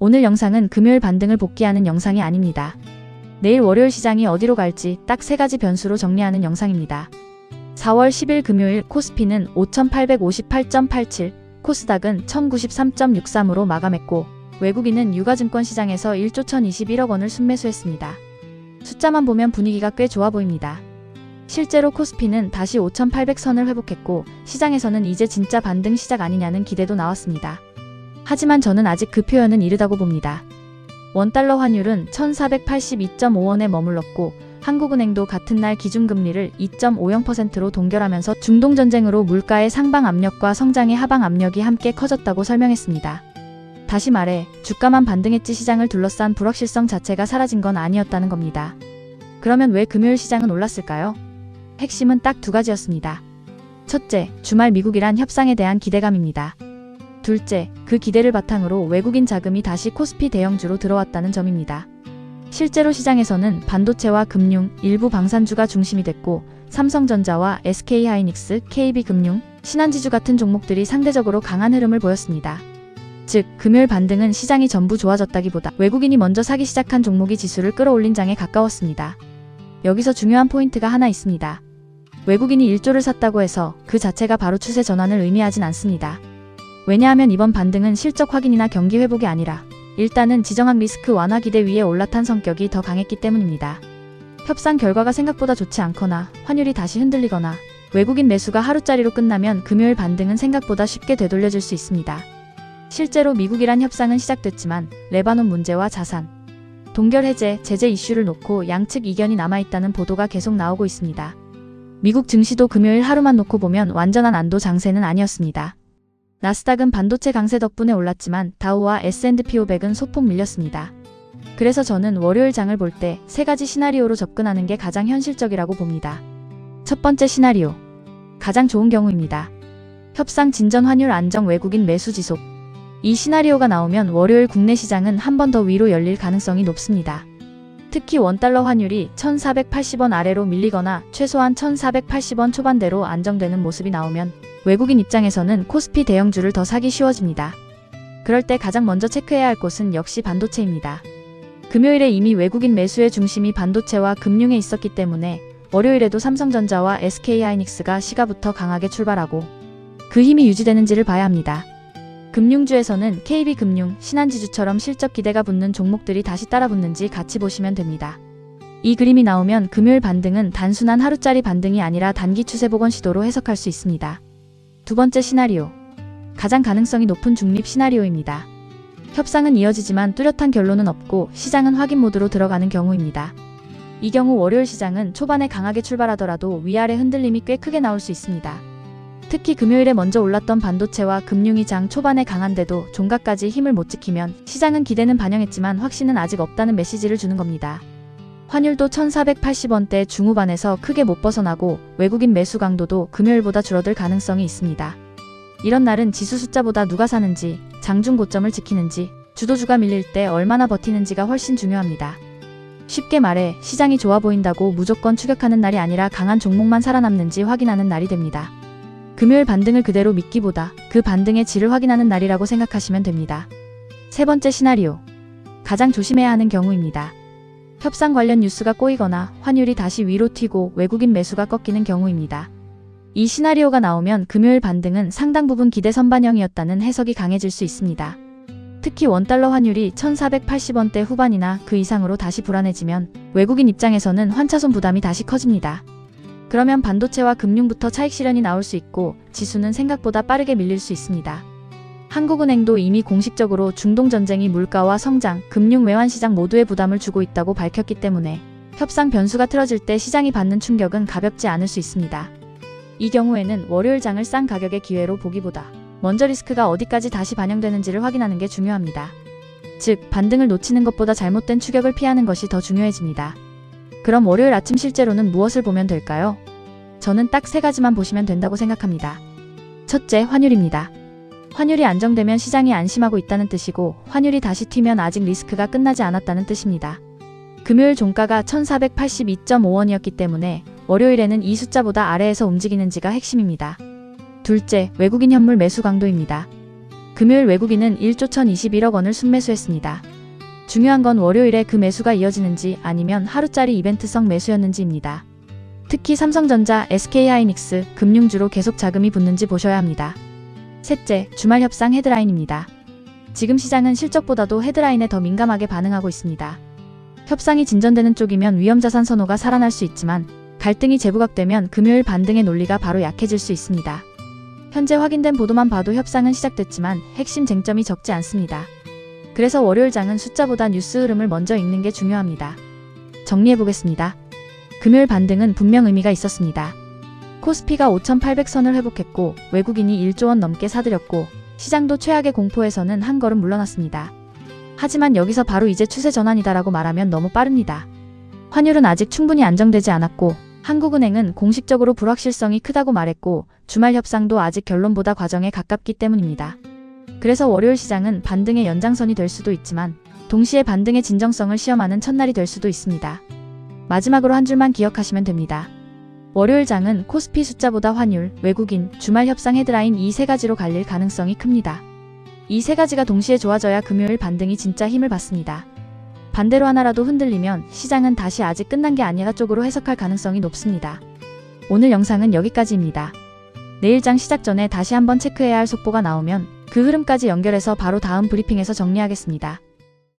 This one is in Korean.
오늘 영상은 금요일 반등을 복귀하는 영상이 아닙니다. 내일 월요일 시장이 어디로 갈지 딱 3가지 변수로 정리하는 영상입니다. 4월 10일 금요일 코스피는 5858.87, 코스닥은 1093.63으로 마감했고 외국인은 유가증권 시장에서 1조 1021억 원을 순매수했습니다. 숫자만 보면 분위기가 꽤 좋아 보입니다. 실제로 코스피는 다시 5800선을 회복했고 시장에서는 이제 진짜 반등 시작 아니냐는 기대도 나왔습니다. 하지만 저는 아직 그 표현은 이르다고 봅니다. 원달러 환율은 1482.5원에 머물렀고 한국은행도 같은 날 기준금리를 2.50%로 동결하면서 중동전쟁으로 물가의 상방 압력과 성장의 하방 압력이 함께 커졌다고 설명했습니다. 다시 말해 주가만 반등했지 시장을 둘러싼 불확실성 자체가 사라진 건 아니었다는 겁니다. 그러면 왜 금요일 시장은 올랐을까요? 핵심은 딱 2가지였습니다. 첫째, 주말 미국이란 협상에 대한 기대감입니다. 둘째, 그 기대를 바탕으로 외국인 자금이 다시 코스피 대형주로 들어왔다는 점입니다. 실제로 시장에서는 반도체와 금융, 일부 방산주가 중심이 됐고 삼성전자와 SK하이닉스, KB금융, 신한지주 같은 종목들이 상대적으로 강한 흐름을 보였습니다. 즉, 금요일 반등은 시장이 전부 좋아졌다기보다 외국인이 먼저 사기 시작한 종목이 지수를 끌어올린 장에 가까웠습니다. 여기서 중요한 포인트가 하나 있습니다. 외국인이 1조를 샀다고 해서 그 자체가 바로 추세 전환을 의미하진 않습니다. 왜냐하면 이번 반등은 실적 확인이나 경기 회복이 아니라 일단은 지정학 리스크 완화 기대 위에 올라탄 성격이 더 강했기 때문입니다. 협상 결과가 생각보다 좋지 않거나 환율이 다시 흔들리거나 외국인 매수가 하루짜리로 끝나면 금요일 반등은 생각보다 쉽게 되돌려질 수 있습니다. 실제로 미국이란 협상은 시작됐지만 레바논 문제와 자산, 동결 해제, 제재 이슈를 놓고 양측 이견이 남아있다는 보도가 계속 나오고 있습니다. 미국 증시도 금요일 하루만 놓고 보면 완전한 안도 장세는 아니었습니다. 나스닥은 반도체 강세 덕분에 올랐지만 다우와 S&P 500은 소폭 밀렸습니다. 그래서 저는 월요일 장을 볼 때 3가지 시나리오로 접근하는 게 가장 현실적이라고 봅니다. 첫 번째 시나리오, 가장 좋은 경우입니다. 협상 진전 환율 안정 외국인 매수 지속. 이 시나리오가 나오면 월요일 국내 시장은 한 번 더 위로 열릴 가능성이 높습니다. 특히 원달러 환율이 1480원 아래로 밀리거나 최소한 1480원 초반대로 안정되는 모습이 나오면 외국인 입장에서는 코스피 대형주를 더 사기 쉬워집니다. 그럴 때 가장 먼저 체크해야 할 곳은 역시 반도체입니다. 금요일에 이미 외국인 매수의 중심이 반도체와 금융에 있었기 때문에 월요일에도 삼성전자와 SK하이닉스가 시가부터 강하게 출발하고 그 힘이 유지되는지를 봐야 합니다. 금융주에서는 KB금융, 신한지주처럼 실적 기대가 붙는 종목들이 다시 따라붙는지 같이 보시면 됩니다. 이 그림이 나오면 금요일 반등은 단순한 하루짜리 반등이 아니라 단기 추세 복원 시도로 해석할 수 있습니다. 두 번째 시나리오, 가장 가능성이 높은 중립 시나리오입니다. 협상은 이어지지만 뚜렷한 결론은 없고 시장은 확인 모드로 들어가는 경우입니다. 이 경우 월요일 시장은 초반에 강하게 출발하더라도 위아래 흔들림이 꽤 크게 나올 수 있습니다. 특히 금요일에 먼저 올랐던 반도체와 금융이 장 초반에 강한데도 종가까지 힘을 못 지키면 시장은 기대는 반영했지만 확신은 아직 없다는 메시지를 주는 겁니다. 환율도 1480원대 중후반에서 크게 못 벗어나고 외국인 매수 강도도 금요일보다 줄어들 가능성이 있습니다. 이런 날은 지수 숫자보다 누가 사는지, 장중 고점을 지키는지, 주도주가 밀릴 때 얼마나 버티는지가 훨씬 중요합니다. 쉽게 말해 시장이 좋아 보인다고 무조건 추격하는 날이 아니라 강한 종목만 살아남는지 확인하는 날이 됩니다. 금요일 반등을 그대로 믿기보다 그 반등의 질을 확인하는 날이라고 생각하시면 됩니다. 세 번째 시나리오, 가장 조심해야 하는 경우입니다. 협상 관련 뉴스가 꼬이거나 환율이 다시 위로 튀고 외국인 매수가 꺾이는 경우입니다. 이 시나리오가 나오면 금요일 반등은 상당 부분 기대 선반영이었다는 해석이 강해질 수 있습니다. 특히 원달러 환율이 1480원대 후반이나 그 이상으로 다시 불안해지면 외국인 입장에서는 환차손 부담이 다시 커집니다. 그러면 반도체와 금융부터 차익 실현이 나올 수 있고 지수는 생각보다 빠르게 밀릴 수 있습니다. 한국은행도 이미 공식적으로 중동전쟁이 물가와 성장, 금융 외환시장 모두에 부담을 주고 있다고 밝혔기 때문에 협상 변수가 틀어질 때 시장이 받는 충격은 가볍지 않을 수 있습니다. 이 경우에는 월요일 장을 싼 가격의 기회로 보기보다 먼저 리스크가 어디까지 다시 반영되는지를 확인하는 게 중요합니다. 즉, 반등을 놓치는 것보다 잘못된 추격을 피하는 것이 더 중요해집니다. 그럼 월요일 아침 실제로는 무엇을 보면 될까요? 저는 딱 3가지만 보시면 된다고 생각합니다. 첫째, 환율입니다. 환율이 안정되면 시장이 안심하고 있다는 뜻이고 환율이 다시 튀면 아직 리스크가 끝나지 않았다는 뜻입니다. 금요일 종가가 1482.5원이었기 때문에 월요일에는 이 숫자보다 아래에서 움직이는지가 핵심입니다. 둘째, 외국인 현물 매수 강도입니다. 금요일 외국인은 1조 1021억 원을 순매수했습니다. 중요한 건 월요일에 그 매수가 이어지는지 아니면 하루짜리 이벤트성 매수였는지입니다. 특히 삼성전자, SK하이닉스, 금융주로 계속 자금이 붙는지 보셔야 합니다. 셋째, 주말 협상 헤드라인입니다. 지금 시장은 실적보다도 헤드라인에 더 민감하게 반응하고 있습니다. 협상이 진전되는 쪽이면 위험자산 선호가 살아날 수 있지만 갈등이 재부각되면 금요일 반등의 논리가 바로 약해질 수 있습니다. 현재 확인된 보도만 봐도 협상은 시작됐지만 핵심 쟁점이 적지 않습니다. 그래서 월요일 장은 숫자보다 뉴스 흐름을 먼저 읽는 게 중요합니다. 정리해보겠습니다. 금요일 반등은 분명 의미가 있었습니다. 코스피가 5,800선을 회복했고 외국인이 1조 원 넘게 사들였고 시장도 최악의 공포에서는 한 걸음 물러났습니다. 하지만 여기서 바로 이제 추세 전환이다라고 말하면 너무 빠릅니다. 환율은 아직 충분히 안정되지 않았고 한국은행은 공식적으로 불확실성이 크다고 말했고 주말 협상도 아직 결론보다 과정에 가깝기 때문입니다. 그래서 월요일 시장은 반등의 연장선이 될 수도 있지만 동시에 반등의 진정성을 시험하는 첫날이 될 수도 있습니다. 마지막으로 한 줄만 기억하시면 됩니다. 월요일 장은 코스피 숫자보다 환율, 외국인, 주말 협상 헤드라인 이 세 가지로 갈릴 가능성이 큽니다. 이 세 가지가 동시에 좋아져야 금요일 반등이 진짜 힘을 받습니다. 반대로 하나라도 흔들리면 시장은 다시 아직 끝난 게 아니라 쪽으로 해석할 가능성이 높습니다. 오늘 영상은 여기까지입니다. 내일 장 시작 전에 다시 한번 체크해야 할 속보가 나오면 그 흐름까지 연결해서 바로 다음 브리핑에서 정리하겠습니다.